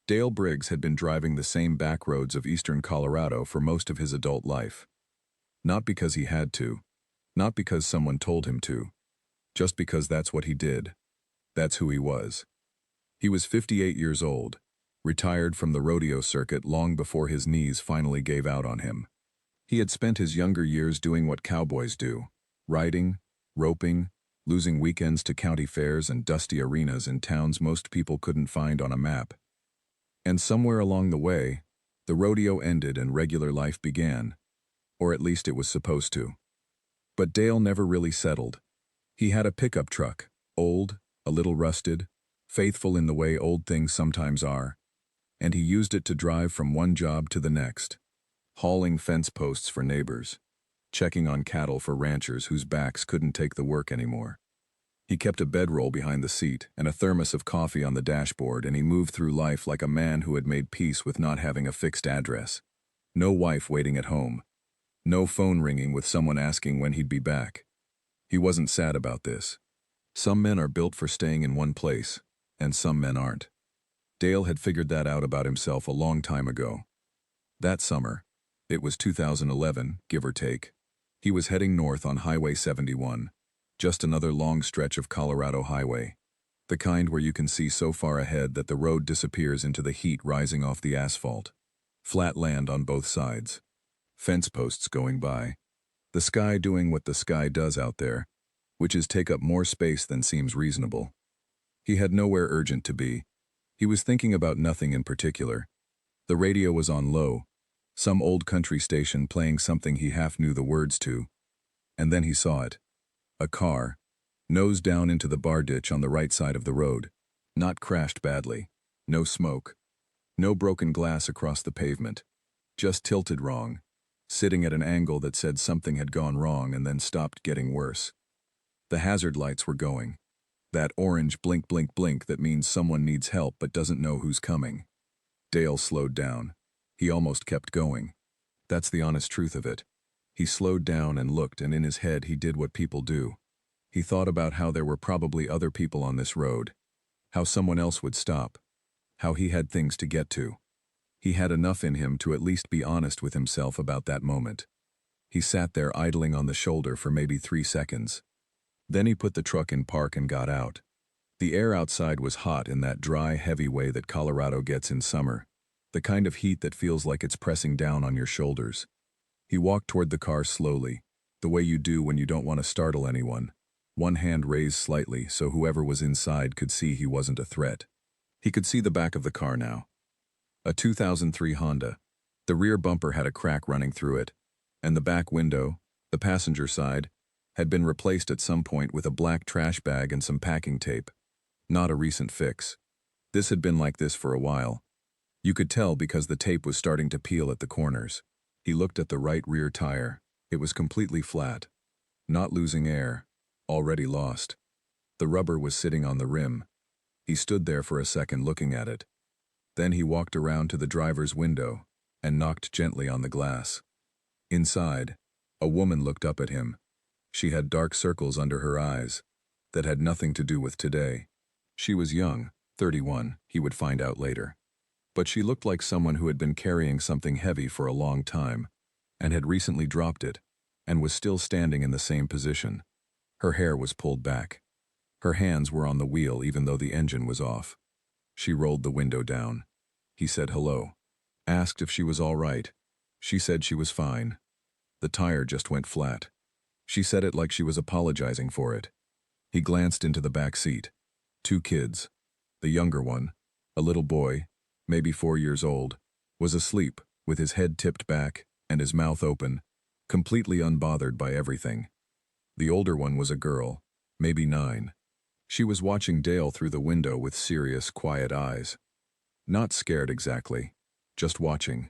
Dale Briggs had been driving the same back roads of eastern Colorado for most of his adult life. Not because he had to, not because someone told him to, just because that's what he did. That's who he was. He was 58 years old, retired from the rodeo circuit long before his knees finally gave out on him. He had spent his younger years doing what cowboys do, riding, roping, losing weekends to county fairs and dusty arenas in towns most people couldn't find on a map. And somewhere along the way, the rodeo ended and regular life began, or at least it was supposed to. But Dale never really settled. He had a pickup truck, old, a little rusted, faithful in the way old things sometimes are, and he used it to drive from one job to the next, hauling fence posts for neighbors, checking on cattle for ranchers whose backs couldn't take the work anymore. He kept a bedroll behind the seat and a thermos of coffee on the dashboard, and he moved through life like a man who had made peace with not having a fixed address. No wife waiting at home. No phone ringing with someone asking when he'd be back. He wasn't sad about this. Some men are built for staying in one place, and some men aren't. Dale had figured that out about himself a long time ago. That summer, it was 2011, give or take, he was heading north on Highway 71. Just another long stretch of Colorado highway, the kind where you can see so far ahead that the road disappears into the heat rising off the asphalt. Flat land on both sides. Fence posts going by. The sky doing what the sky does out there, which is take up more space than seems reasonable. He had nowhere urgent to be. He was thinking about nothing in particular. The radio was on low, some old country station playing something he half knew the words to. And then he saw it. A car, nose down into the bar ditch on the right side of the road. Not crashed badly. No smoke. No broken glass across the pavement. Just tilted wrong. Sitting at an angle that said something had gone wrong and then stopped getting worse. The hazard lights were going. That orange blink blink blink that means someone needs help but doesn't know who's coming. Dale slowed down. He almost kept going. That's the honest truth of it. He slowed down and looked, and in his head he did what people do. He thought about how there were probably other people on this road. How someone else would stop. How he had things to get to. He had enough in him to at least be honest with himself about that moment. He sat there idling on the shoulder for maybe 3 seconds. Then he put the truck in park and got out. The air outside was hot in that dry, heavy way that Colorado gets in summer. The kind of heat that feels like it's pressing down on your shoulders. He walked toward the car slowly, the way you do when you don't want to startle anyone, one hand raised slightly so whoever was inside could see he wasn't a threat. He could see the back of the car now. A 2003 Honda. The rear bumper had a crack running through it, and the back window, the passenger side, had been replaced at some point with a black trash bag and some packing tape. Not a recent fix. This had been like this for a while. You could tell because the tape was starting to peel at the corners. He looked at the right rear tire. It was completely flat. Not losing air. Already lost. The rubber was sitting on the rim. He stood there for a second looking at it. Then he walked around to the driver's window and knocked gently on the glass. Inside, a woman looked up at him. She had dark circles under her eyes that had nothing to do with today. She was young, 31, he would find out later. But she looked like someone who had been carrying something heavy for a long time, and had recently dropped it, and was still standing in the same position. Her hair was pulled back. Her hands were on the wheel even though the engine was off. She rolled the window down. He said hello. Asked if she was all right. She said she was fine. The tire just went flat. She said it like she was apologizing for it. He glanced into the back seat. 2 kids. The younger one, a little boy, maybe 4 years old, was asleep, with his head tipped back and his mouth open, completely unbothered by everything. The older one was a girl, maybe 9. She was watching Dale through the window with serious, quiet eyes. Not scared exactly, just watching,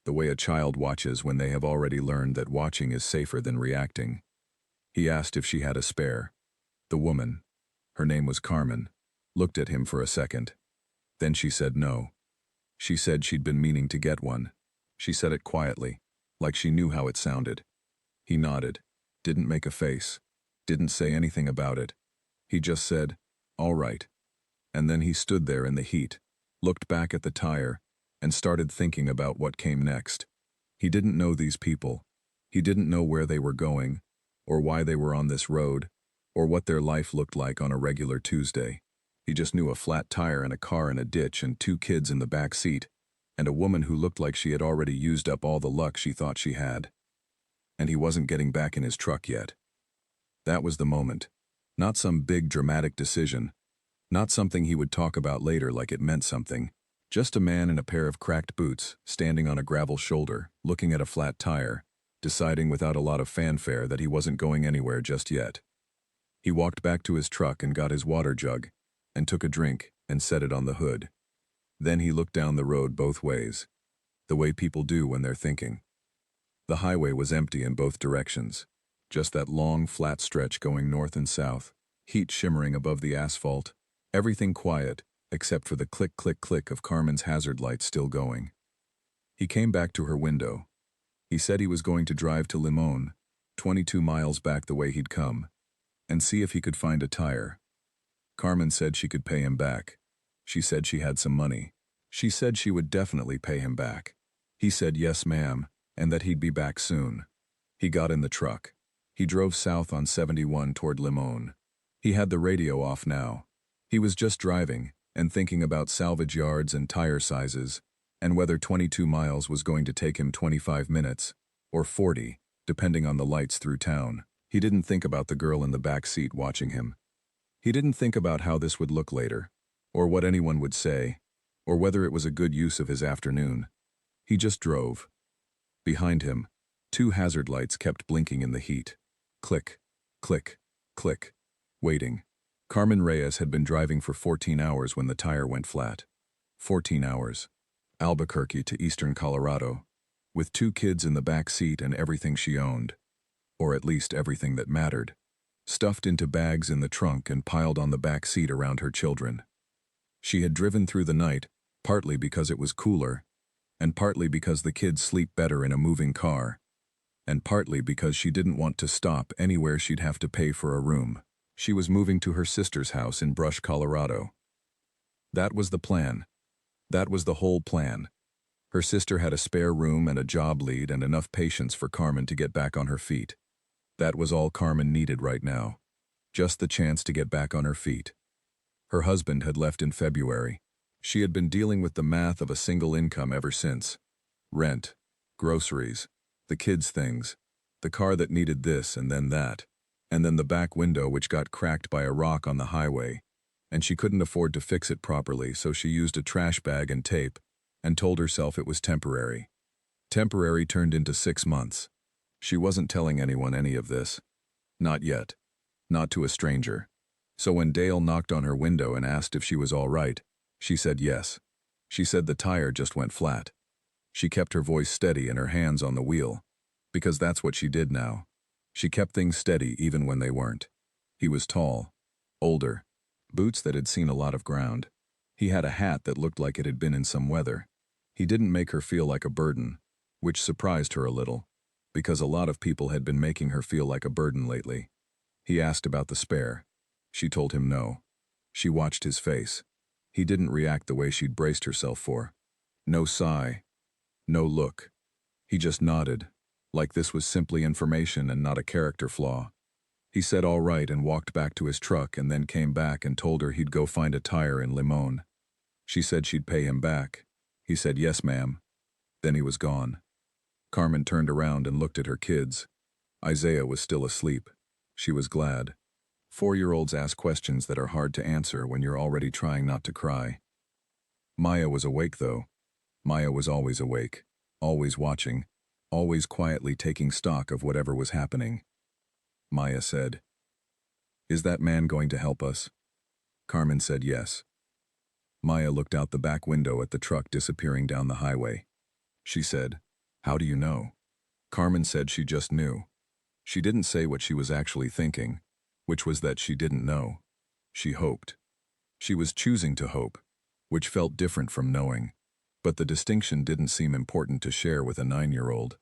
the way a child watches when they have already learned that watching is safer than reacting. He asked if she had a spare. The woman, her name was Carmen, looked at him for a second. Then she said no. She said she'd been meaning to get one. She said it quietly, like she knew how it sounded. He nodded, didn't make a face, didn't say anything about it. He just said, "All right." And then he stood there in the heat, looked back at the tire, and started thinking about what came next. He didn't know these people. He didn't know where they were going, or why they were on this road, or what their life looked like on a regular Tuesday. He just knew a flat tire and a car in a ditch and two kids in the back seat, and a woman who looked like she had already used up all the luck she thought she had. And he wasn't getting back in his truck yet. That was the moment. Not some big dramatic decision. Not something he would talk about later like it meant something. Just a man in a pair of cracked boots, standing on a gravel shoulder, looking at a flat tire, deciding without a lot of fanfare that he wasn't going anywhere just yet. He walked back to his truck and got his water jug, and took a drink and set it on the hood. Then he looked down the road both ways, the way people do when they're thinking. The highway was empty in both directions, just that long, flat stretch going north and south, heat shimmering above the asphalt, everything quiet except for the click, click, click of Carmen's hazard lights still going. He came back to her window. He said he was going to drive to Limon, 22 miles back the way he'd come, and see if he could find a tire. Carmen said she could pay him back. She said she had some money. She said she would definitely pay him back. He said yes, ma'am, and that he'd be back soon. He got in the truck. He drove south on 71 toward Limon. He had the radio off now. He was just driving and thinking about salvage yards and tire sizes, and whether 22 miles was going to take him 25 minutes, or 40, depending on the lights through town. He didn't think about the girl in the back seat watching him. He didn't think about how this would look later, or what anyone would say, or whether it was a good use of his afternoon. He just drove. Behind him, two hazard lights kept blinking in the heat. Click, click, click. Waiting. Carmen Reyes had been driving for 14 hours when the tire went flat. 14 hours. Albuquerque to eastern Colorado, with two kids in the back seat and everything she owned, or at least everything that mattered, stuffed into bags in the trunk and piled on the back seat around her children. She had driven through the night, partly because it was cooler, and partly because the kids sleep better in a moving car, and partly because she didn't want to stop anywhere she'd have to pay for a room. She was moving to her sister's house in Brush, Colorado. That was the plan. That was the whole plan. Her sister had a spare room and a job lead and enough patience for Carmen to get back on her feet. That was all Carmen needed right now. Just the chance to get back on her feet. Her husband had left in February. She had been dealing with the math of a single income ever since. Rent, groceries, the kids' things, the car that needed this and then that, and then the back window which got cracked by a rock on the highway, and she couldn't afford to fix it properly, so she used a trash bag and tape and told herself it was temporary. Temporary turned into 6 months. She wasn't telling anyone any of this. Not yet. Not to a stranger. So when Dale knocked on her window and asked if she was all right, she said yes. She said the tire just went flat. She kept her voice steady and her hands on the wheel, because that's what she did now. She kept things steady even when they weren't. He was tall, older, boots that had seen a lot of ground. He had a hat that looked like it had been in some weather. He didn't make her feel like a burden, which surprised her a little, because a lot of people had been making her feel like a burden lately. He asked about the spare. She told him no. She watched his face. He didn't react the way she'd braced herself for. No sigh. No look. He just nodded, like this was simply information and not a character flaw. He said all right and walked back to his truck and then came back and told her he'd go find a tire in Limon. She said she'd pay him back. He said yes, ma'am. Then he was gone. Carmen turned around and looked at her kids. Isaiah was still asleep. She was glad. 4-year-olds ask questions that are hard to answer when you're already trying not to cry. Maya was awake, though. Maya was always awake, always watching, always quietly taking stock of whatever was happening. Maya said, "Is that man going to help us?" Carmen said yes. Maya looked out the back window at the truck disappearing down the highway. She said, "How do you know?" Carmen said she just knew. She didn't say what she was actually thinking, which was that she didn't know. She hoped. She was choosing to hope, which felt different from knowing. But the distinction didn't seem important to share with a 9-year-old.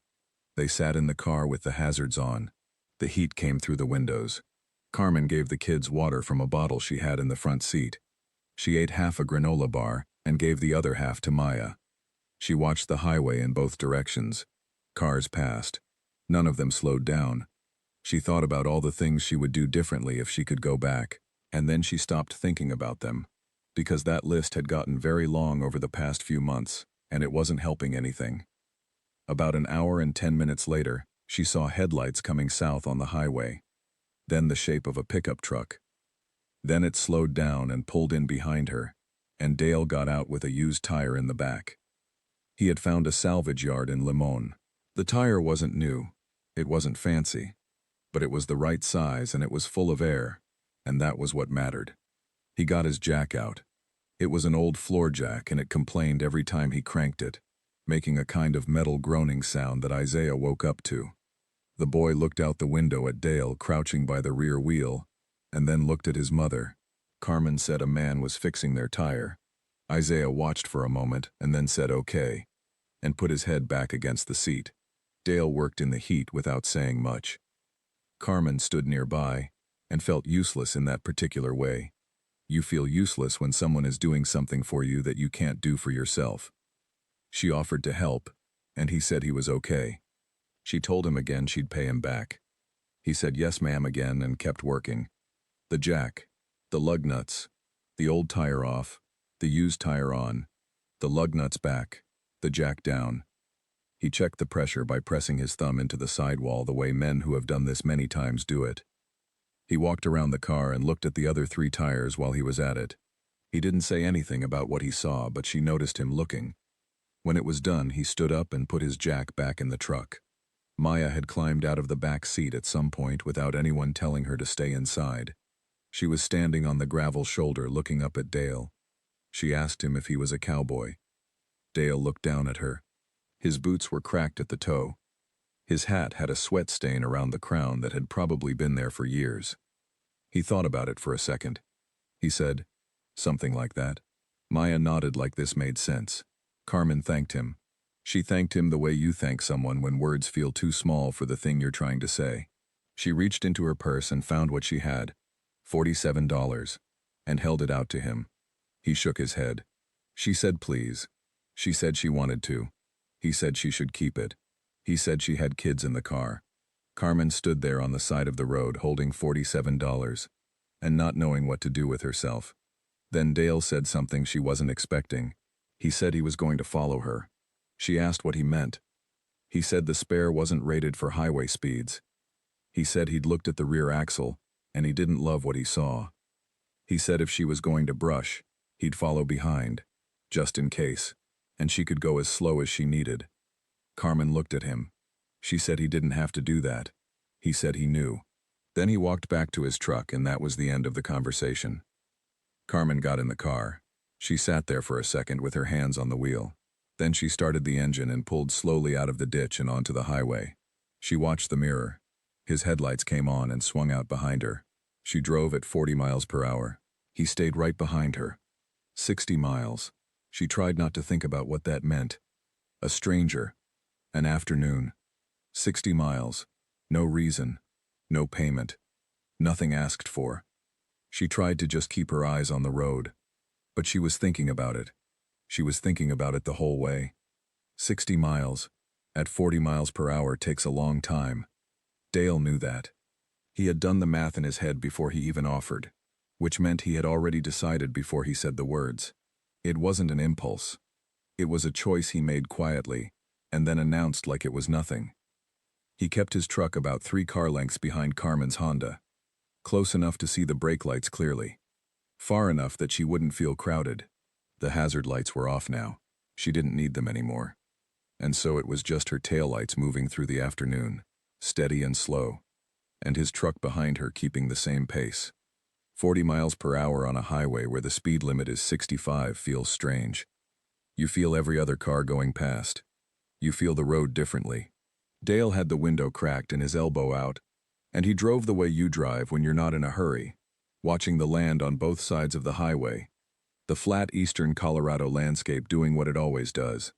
They sat in the car with the hazards on. The heat came through the windows. Carmen gave the kids water from a bottle she had in the front seat. She ate half a granola bar and gave the other half to Maya. She watched the highway in both directions. Cars passed. None of them slowed down. She thought about all the things she would do differently if she could go back, and then she stopped thinking about them, because that list had gotten very long over the past few months, and it wasn't helping anything. About an hour and 10 minutes later, she saw headlights coming south on the highway, then the shape of a pickup truck. Then it slowed down and pulled in behind her, and Dale got out with a used tire in the back. He had found a salvage yard in Limon. The tire wasn't new, it wasn't fancy, but it was the right size and it was full of air, and that was what mattered. He got his jack out. It was an old floor jack and it complained every time he cranked it, making a kind of metal groaning sound that Isaiah woke up to. The boy looked out the window at Dale crouching by the rear wheel, and then looked at his mother. Carmen said a man was fixing their tire. Isaiah watched for a moment and then said okay, and put his head back against the seat. Dale worked in the heat without saying much. Carmen stood nearby and felt useless in that particular way. You feel useless when someone is doing something for you that you can't do for yourself. She offered to help, and he said he was okay. She told him again she'd pay him back. He said yes ma'am again and kept working. The jack, the lug nuts, the old tire off, the used tire on, the lug nuts back, the jack down. He checked the pressure by pressing his thumb into the sidewall the way men who have done this many times do it. He walked around the car and looked at the other 3 tires while he was at it. He didn't say anything about what he saw, but she noticed him looking. When it was done, he stood up and put his jack back in the truck. Maya had climbed out of the back seat at some point without anyone telling her to stay inside. She was standing on the gravel shoulder looking up at Dale. She asked him if he was a cowboy. Dale looked down at her. His boots were cracked at the toe. His hat had a sweat stain around the crown that had probably been there for years. He thought about it for a second. He said, something like that. Maya nodded like this made sense. Carmen thanked him. She thanked him the way you thank someone when words feel too small for the thing you're trying to say. She reached into her purse and found what she had, $47, and held it out to him. He shook his head. She said please. She said she wanted to. He said she should keep it. He said she had kids in the car. Carmen stood there on the side of the road holding $47 and not knowing what to do with herself. Then Dale said something she wasn't expecting. He said he was going to follow her. She asked what he meant. He said the spare wasn't rated for highway speeds. He said he'd looked at the rear axle and he didn't love what he saw. He said if she was going to brush, he'd follow behind, just in case, and she could go as slow as she needed. Carmen looked at him. She said he didn't have to do that. He said he knew. Then he walked back to his truck and that was the end of the conversation. Carmen got in the car. She sat there for a second with her hands on the wheel. Then she started the engine and pulled slowly out of the ditch and onto the highway. She watched the mirror. His headlights came on and swung out behind her. She drove at 40 miles per hour. He stayed right behind her. 60 miles. She tried not to think about what that meant. A stranger. An afternoon. 60 miles. No reason. No payment. Nothing asked for. She tried to just keep her eyes on the road. But she was thinking about it. She was thinking about it the whole way. 60 miles, at 40 miles per hour takes a long time. Dale knew that. He had done the math in his head before he even offered, which meant he had already decided before he said the words. It wasn't an impulse. It was a choice he made quietly, and then announced like it was nothing. He kept his truck about 3 car lengths behind Carmen's Honda, close enough to see the brake lights clearly, far enough that she wouldn't feel crowded. The hazard lights were off now. She didn't need them anymore. And so it was just her taillights moving through the afternoon, steady and slow, and his truck behind her keeping the same pace. 40 miles per hour on a highway where the speed limit is 65 feels strange. You feel every other car going past. You feel the road differently. Dale had the window cracked and his elbow out, and he drove the way you drive when you're not in a hurry, watching the land on both sides of the highway. The flat eastern Colorado landscape doing what it always does.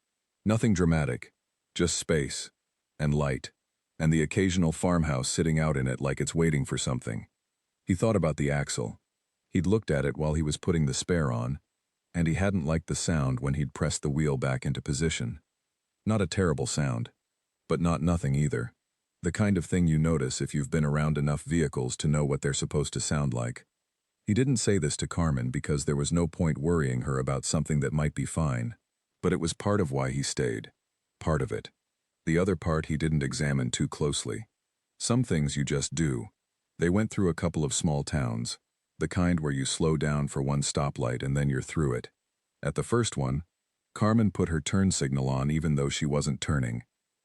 Nothing dramatic, just space, and light, and the occasional farmhouse sitting out in it like it's waiting for something. He thought about the axle. He'd looked at it while he was putting the spare on, and he hadn't liked the sound when he'd pressed the wheel back into position. Not a terrible sound, but not nothing either. The kind of thing you notice if you've been around enough vehicles to know what they're supposed to sound like. He didn't say this to Carmen because there was no point worrying her about something that might be fine. But it was part of why he stayed. Part of it. The other part he didn't examine too closely. Some things you just do. They went through a couple of small towns, the kind where you slow down for one stoplight and then you're through it. At the first one, Carmen put her turn signal on even though she wasn't turning,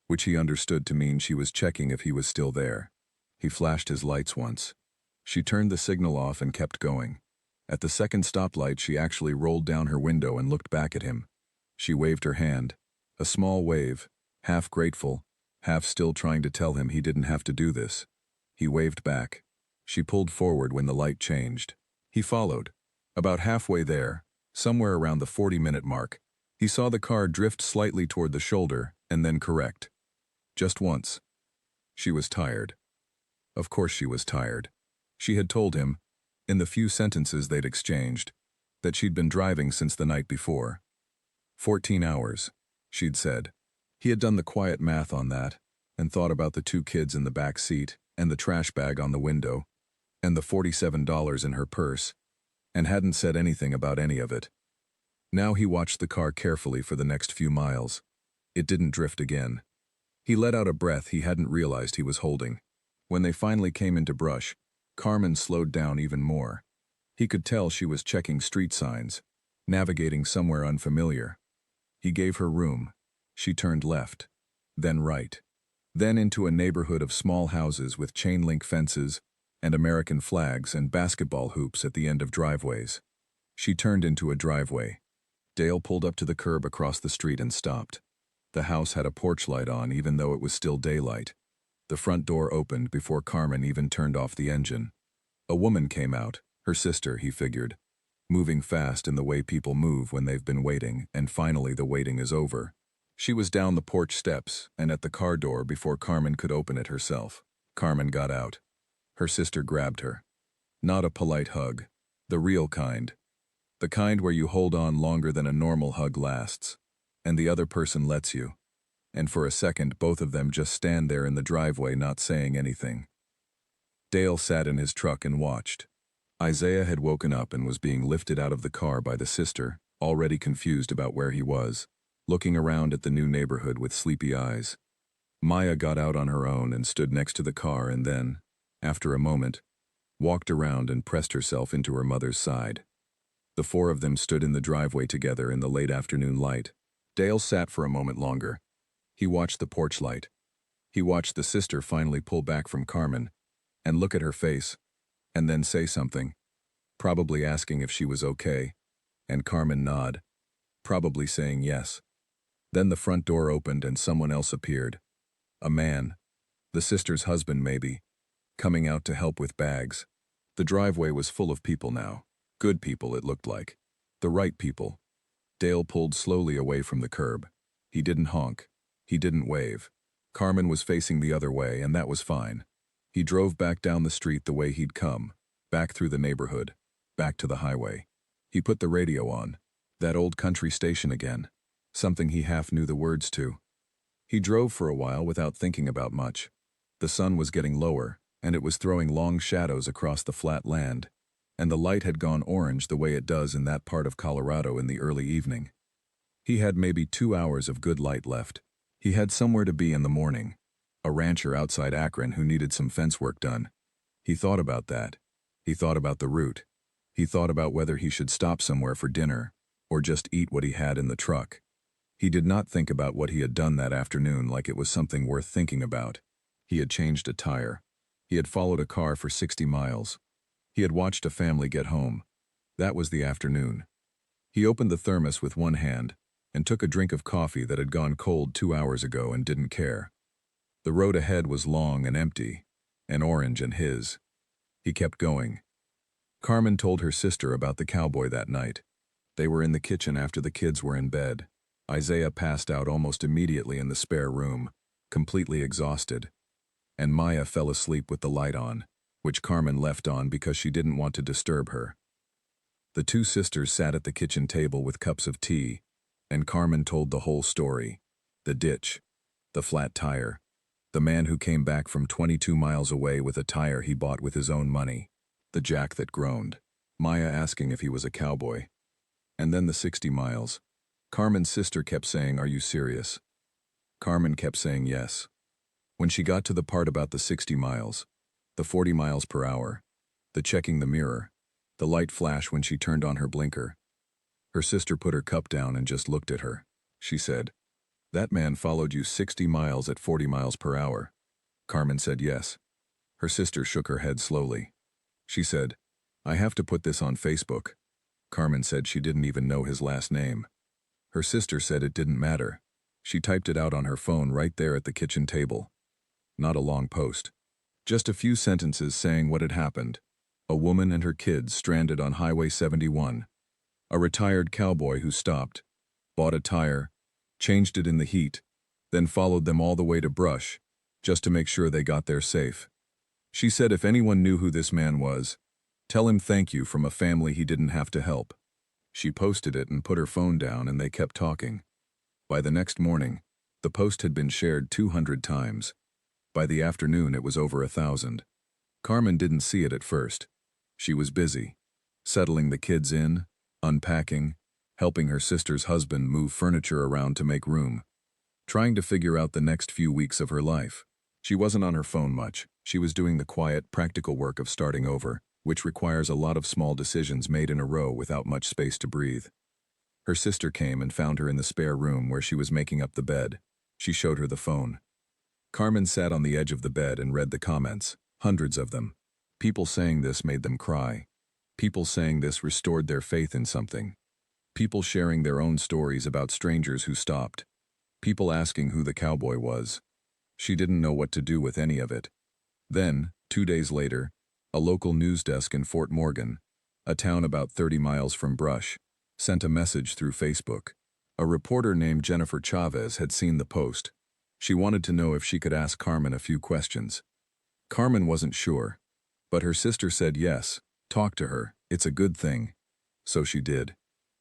which he understood to mean she was checking if he was still there. He flashed his lights once. She turned the signal off and kept going. At the second stoplight, she actually rolled down her window and looked back at him. She waved her hand, a small wave, half grateful, half still trying to tell him he didn't have to do this. He waved back. She pulled forward when the light changed. He followed. About halfway there, somewhere around the 40-minute mark, he saw the car drift slightly toward the shoulder and then correct. Just once. She was tired. Of course she was tired. She had told him, in the few sentences they'd exchanged, that she'd been driving since the night before. 14 hours, she'd said. He had done the quiet math on that, and thought about the 2 kids in the back seat, and the trash bag on the window, and the $47 in her purse, and hadn't said anything about any of it. Now he watched the car carefully for the next few miles. It didn't drift again. He let out a breath he hadn't realized he was holding. When they finally came into brush, Carmen slowed down even more. He could tell she was checking street signs, navigating somewhere unfamiliar. He gave her room. She turned left, then right, then into a neighborhood of small houses with chain-link fences and American flags and basketball hoops at the end of driveways. She turned into a driveway. Dale pulled up to the curb across the street and stopped. The house had a porch light on even though it was still daylight. The front door opened before Carmen even turned off the engine. A woman came out, her sister, he figured, moving fast in the way people move when they've been waiting, and finally the waiting is over. She was down the porch steps and at the car door before Carmen could open it herself. Carmen got out. Her sister grabbed her. Not a polite hug. The real kind. The kind where you hold on longer than a normal hug lasts, and the other person lets you. And for a second, both of them just stand there in the driveway not saying anything. Dale sat in his truck and watched. Isaiah had woken up and was being lifted out of the car by the sister, already confused about where he was, looking around at the new neighborhood with sleepy eyes. Maya got out on her own and stood next to the car and then, after a moment, walked around and pressed herself into her mother's side. The 4 of them stood in the driveway together in the late afternoon light. Dale sat for a moment longer. He watched the porch light. He watched the sister finally pull back from Carmen and look at her face, and then say something, probably asking if she was okay, and Carmen nod, probably saying yes. Then the front door opened and someone else appeared. A man, the sister's husband maybe, coming out to help with bags. The driveway was full of people now. Good people, it looked like. The right people. Dale pulled slowly away from the curb. He didn't honk. He didn't wave. Carmen was facing the other way, and that was fine. He drove back down the street the way he'd come, back through the neighborhood, back to the highway. He put the radio on. That old country station again. Something he half knew the words to. He drove for a while without thinking about much. The sun was getting lower, and it was throwing long shadows across the flat land, and the light had gone orange the way it does in that part of Colorado in the early evening. He had maybe 2 hours of good light left. He had somewhere to be in the morning. A rancher outside Akron who needed some fence work done. He thought about that. He thought about the route. He thought about whether he should stop somewhere for dinner, or just eat what he had in the truck. He did not think about what he had done that afternoon like it was something worth thinking about. He had changed a tire. He had followed a car for 60 miles. He had watched a family get home. That was the afternoon. He opened the thermos with one hand and took a drink of coffee that had gone cold 2 hours ago and didn't care. The road ahead was long and empty, and orange and his. He kept going. Carmen told her sister about the cowboy that night. They were in the kitchen after the kids were in bed. Isaiah passed out almost immediately in the spare room, completely exhausted. And Maya fell asleep with the light on, which Carmen left on because she didn't want to disturb her. The two sisters sat at the kitchen table with cups of tea, and Carmen told the whole story. The ditch, the flat tire, the man who came back from 22 miles away with a tire he bought with his own money, the Jack that groaned, Maya asking if he was a cowboy. And then the 60 miles. Carmen's sister kept saying, "Are you serious?" Carmen kept saying yes. When she got to the part about the 60 miles, the 40 miles per hour, the checking the mirror, the light flash when she turned on her blinker, her sister put her cup down and just looked at her. She said, "That man followed you 60 miles at 40 miles per hour." Carmen said yes. Her sister shook her head slowly. She said, "I have to put this on Facebook." Carmen said she didn't even know his last name. Her sister said it didn't matter. She typed it out on her phone right there at the kitchen table. Not a long post. Just a few sentences saying what had happened. A woman and her kids stranded on Highway 71. A retired cowboy who stopped, bought a tire, changed it in the heat, then followed them all the way to Brush, just to make sure they got there safe. She said if anyone knew who this man was, tell him thank you from a family he didn't have to help. She posted it and put her phone down and they kept talking. By the next morning, the post had been shared 200 times. By the afternoon it was over 1,000. Carmen didn't see it at first. She was busy, settling the kids in, unpacking, helping her sister's husband move furniture around to make room, trying to figure out the next few weeks of her life. She wasn't on her phone much. She was doing the quiet, practical work of starting over, which requires a lot of small decisions made in a row without much space to breathe. Her sister came and found her in the spare room where she was making up the bed. She showed her the phone. Carmen sat on the edge of the bed and read the comments, hundreds of them. People saying this made them cry. People saying this restored their faith in something. People sharing their own stories about strangers who stopped. People asking who the cowboy was. She didn't know what to do with any of it. Then, 2 days later, a local news desk in Fort Morgan, a town about 30 miles from Brush, sent a message through Facebook. A reporter named Jennifer Chavez had seen the post. She wanted to know if she could ask Carmen a few questions. Carmen wasn't sure, but her sister said yes, talk to her, it's a good thing. So she did.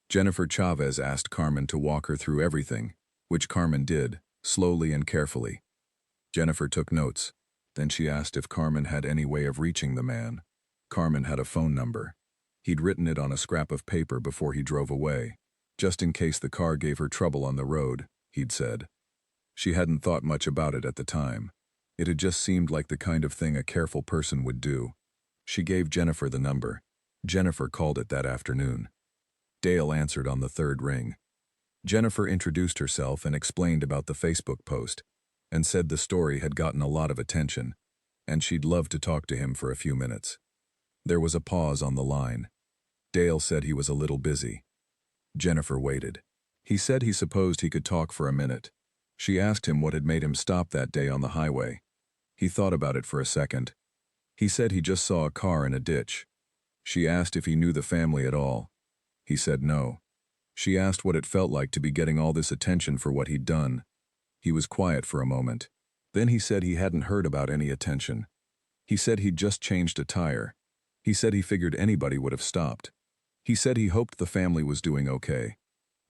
Jennifer Chavez asked Carmen to walk her through everything, which Carmen did, slowly and carefully. Jennifer took notes. Then she asked if Carmen had any way of reaching the man. Carmen had a phone number. He'd written it on a scrap of paper before he drove away, just in case the car gave her trouble on the road, he'd said. She hadn't thought much about it at the time. It had just seemed like the kind of thing a careful person would do. She gave Jennifer the number. Jennifer called it that afternoon. Dale answered on the third ring. Jennifer introduced herself and explained about the Facebook post, and said the story had gotten a lot of attention, and she'd love to talk to him for a few minutes. There was a pause on the line. Dale said he was a little busy. Jennifer waited. He said he supposed he could talk for a minute. She asked him what had made him stop that day on the highway. He thought about it for a second. He said he just saw a car in a ditch. She asked if he knew the family at all. He said no. She asked what it felt like to be getting all this attention for what he'd done. He was quiet for a moment. Then he said he hadn't heard about any attention. He said he'd just changed a tire. He said he figured anybody would have stopped. He said he hoped the family was doing okay.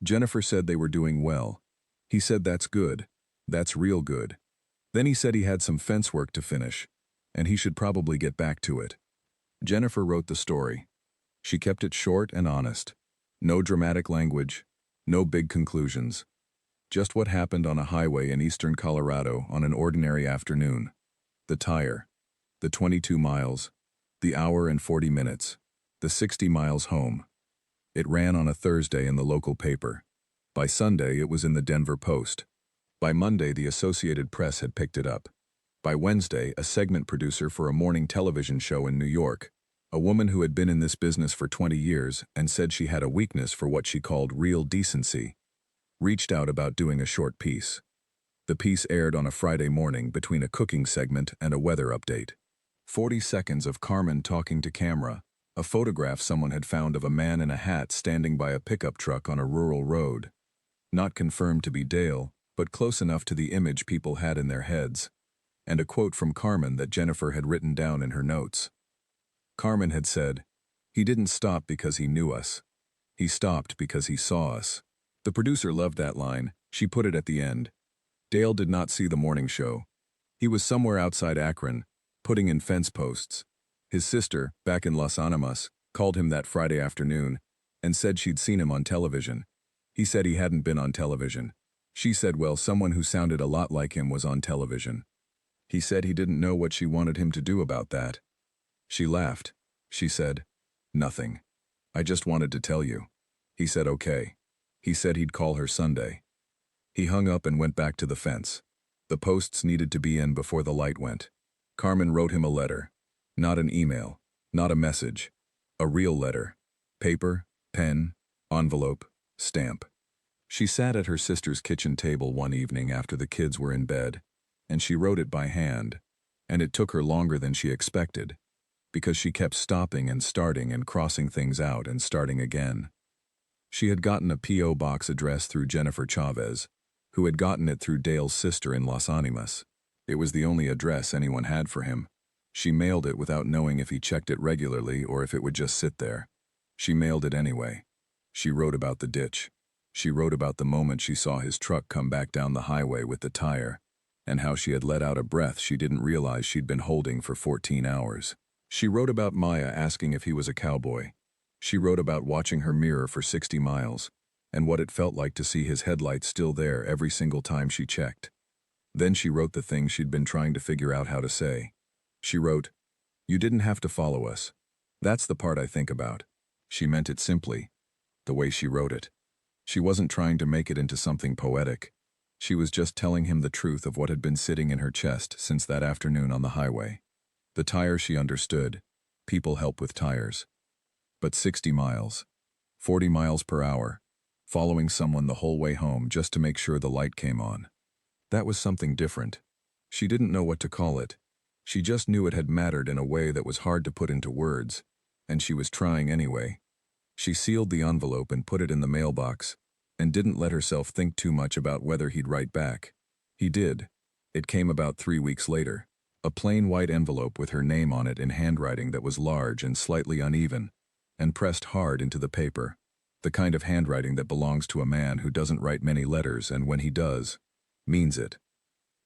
Jennifer said they were doing well. He said that's good. That's real good. Then he said he had some fence work to finish, and he should probably get back to it. Jennifer wrote the story. She kept it short and honest. No dramatic language, no big conclusions. Just what happened on a highway in eastern Colorado on an ordinary afternoon. The tire, the 22 miles, the hour and 40 minutes, the 60 miles home. It ran on a Thursday in the local paper. By Sunday, it was in the Denver Post. By Monday, the Associated Press had picked it up. By Wednesday, a segment producer for a morning television show in New York, a woman who had been in this business for 20 years and said she had a weakness for what she called real decency, reached out about doing a short piece. The piece aired on a Friday morning between a cooking segment and a weather update. 40 seconds of Carmen talking to camera, a photograph someone had found of a man in a hat standing by a pickup truck on a rural road. Not confirmed to be Dale, but close enough to the image people had in their heads. And a quote from Carmen that Jennifer had written down in her notes. Carmen had said, He didn't stop because he knew us. He stopped because he saw us. The producer loved that line. She put it at the end. Dale did not see the morning show. He was somewhere outside Akron, putting in fence posts. His sister, back in Los Animas, called him that Friday afternoon and said she'd seen him on television. He said he hadn't been on television. She said, well, someone who sounded a lot like him was on television. He said he didn't know what she wanted him to do about that. She laughed. She said, nothing. I just wanted to tell you. He said, okay. He said he'd call her Sunday. He hung up and went back to the fence. The posts needed to be in before the light went. Carmen wrote him a letter. Not an email. Not a message. A real letter. Paper, pen, envelope, stamp. She sat at her sister's kitchen table one evening after the kids were in bed, and she wrote it by hand, and it took her longer than she expected, because she kept stopping and starting and crossing things out and starting again. She had gotten a P.O. box address through Jennifer Chavez, who had gotten it through Dale's sister in Los Animas. It was the only address anyone had for him. She mailed it without knowing if he checked it regularly or if it would just sit there. She mailed it anyway. She wrote about the ditch. She wrote about the moment she saw his truck come back down the highway with the tire, and how she had let out a breath she didn't realize she'd been holding for 14 hours. She wrote about Maya asking if he was a cowboy. She wrote about watching her mirror for 60 miles, and what it felt like to see his headlights still there every single time she checked. Then she wrote the things she'd been trying to figure out how to say. She wrote, "You didn't have to follow us. That's the part I think about." She meant it simply, the way she wrote it. She wasn't trying to make it into something poetic. She was just telling him the truth of what had been sitting in her chest since that afternoon on the highway. The tire she understood. People help with tires. But 60 miles. 40 miles per hour. Following someone the whole way home just to make sure the light came on. That was something different. She didn't know what to call it. She just knew it had mattered in a way that was hard to put into words, and she was trying anyway. She sealed the envelope and put it in the mailbox, and didn't let herself think too much about whether he'd write back. He did. It came about 3 weeks later. A plain white envelope with her name on it in handwriting that was large and slightly uneven, and pressed hard into the paper. The kind of handwriting that belongs to a man who doesn't write many letters and when he does, means it.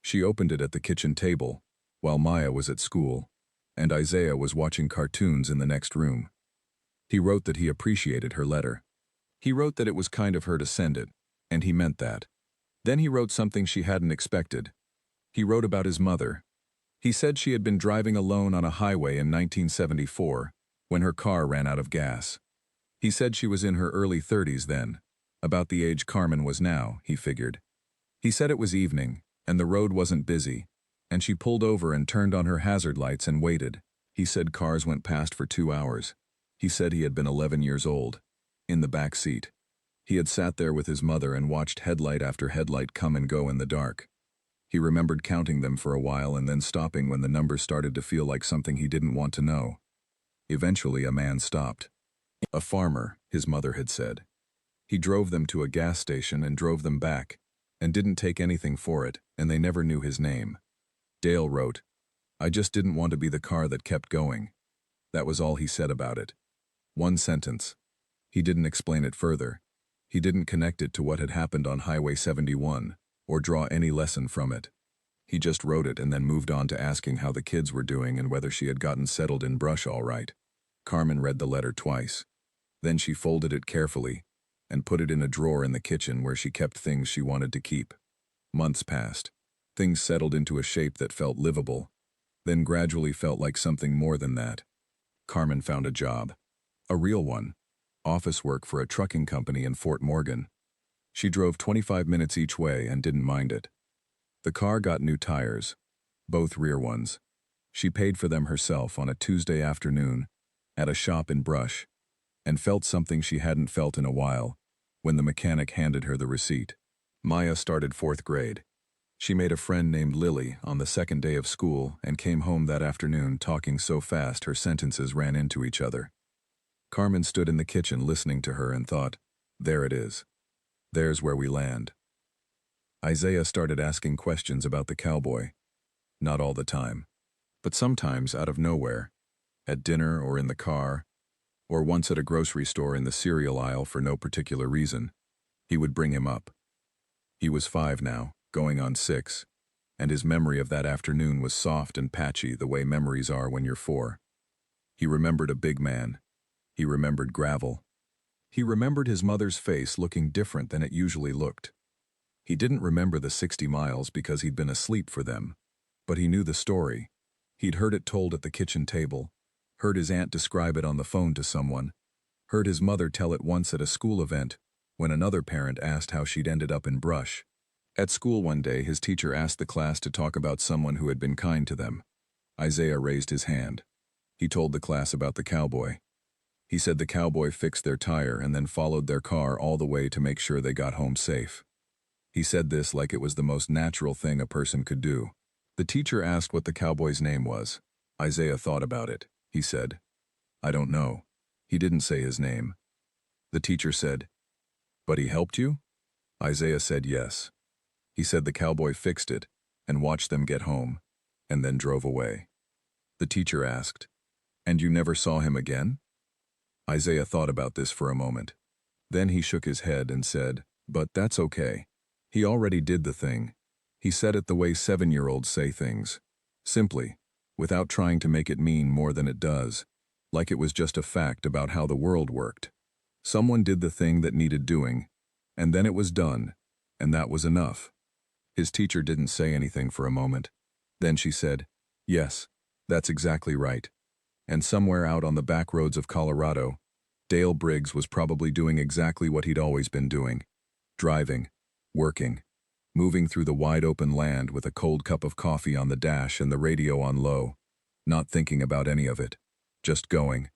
She opened it at the kitchen table, while Maya was at school, and Isaiah was watching cartoons in the next room. He wrote that he appreciated her letter. He wrote that it was kind of her to send it, and he meant that. Then he wrote something she hadn't expected. He wrote about his mother. He said she had been driving alone on a highway in 1974, when her car ran out of gas. He said she was in her early 30s then, about the age Carmen was now, he figured. He said it was evening, and the road wasn't busy, and she pulled over and turned on her hazard lights and waited. He said cars went past for 2 hours. He said he had been 11 years old, in the back seat. He had sat there with his mother and watched headlight after headlight come and go in the dark. He remembered counting them for a while and then stopping when the numbers started to feel like something he didn't want to know. Eventually, a man stopped. A farmer, his mother had said. He drove them to a gas station and drove them back, and didn't take anything for it, and they never knew his name. Dale wrote, "I just didn't want to be the car that kept going." That was all he said about it. One sentence. He didn't explain it further. He didn't connect it to what had happened on Highway 71, or draw any lesson from it. He just wrote it and then moved on to asking how the kids were doing and whether she had gotten settled in brush all right. Carmen read the letter twice. Then she folded it carefully and put it in a drawer in the kitchen where she kept things she wanted to keep. Months passed. Things settled into a shape that felt livable, then gradually felt like something more than that. Carmen found a job. A real one. Office work for a trucking company in Fort Morgan. She drove 25 minutes each way and didn't mind it. The car got new tires, both rear ones. She paid for them herself on a Tuesday afternoon at a shop in Brush, and felt something she hadn't felt in a while when the mechanic handed her the receipt. Maya started 4th grade. She made a friend named Lily on the second day of school and came home that afternoon talking so fast her sentences ran into each other. Carmen stood in the kitchen listening to her and thought, there it is. There's where we land. Isaiah started asking questions about the cowboy. Not all the time, but sometimes out of nowhere, at dinner or in the car. Or once at a grocery store in the cereal aisle for no particular reason. He would bring him up. He was 5 now, going on 6, and his memory of that afternoon was soft and patchy the way memories are when you're 4. He remembered a big man. He remembered gravel. He remembered his mother's face looking different than it usually looked. He didn't remember the 60 miles because he'd been asleep for them, but he knew the story. He'd heard it told at the kitchen table, heard his aunt describe it on the phone to someone, heard his mother tell it once at a school event when another parent asked how she'd ended up in brush. At school one day, his teacher asked the class to talk about someone who had been kind to them. Isaiah raised his hand. He told the class about the cowboy. He said the cowboy fixed their tire and then followed their car all the way to make sure they got home safe. He said this like it was the most natural thing a person could do. The teacher asked what the cowboy's name was. Isaiah thought about it. He said, "I don't know. He didn't say his name." The teacher said, "But he helped you?" Isaiah said yes. He said the cowboy fixed it and watched them get home, and then drove away. The teacher asked, "And you never saw him again?" Isaiah thought about this for a moment. Then he shook his head and said, "But that's okay. He already did the thing." He said it the way 7-year-olds say things. Simply, without trying to make it mean more than it does, like it was just a fact about how the world worked. Someone did the thing that needed doing, and then it was done, and that was enough. His teacher didn't say anything for a moment. Then she said, "Yes, that's exactly right." And somewhere out on the back roads of Colorado, Dale Briggs was probably doing exactly what he'd always been doing. Driving, working, moving through the wide-open land with a cold cup of coffee on the dash and the radio on low, not thinking about any of it, just going.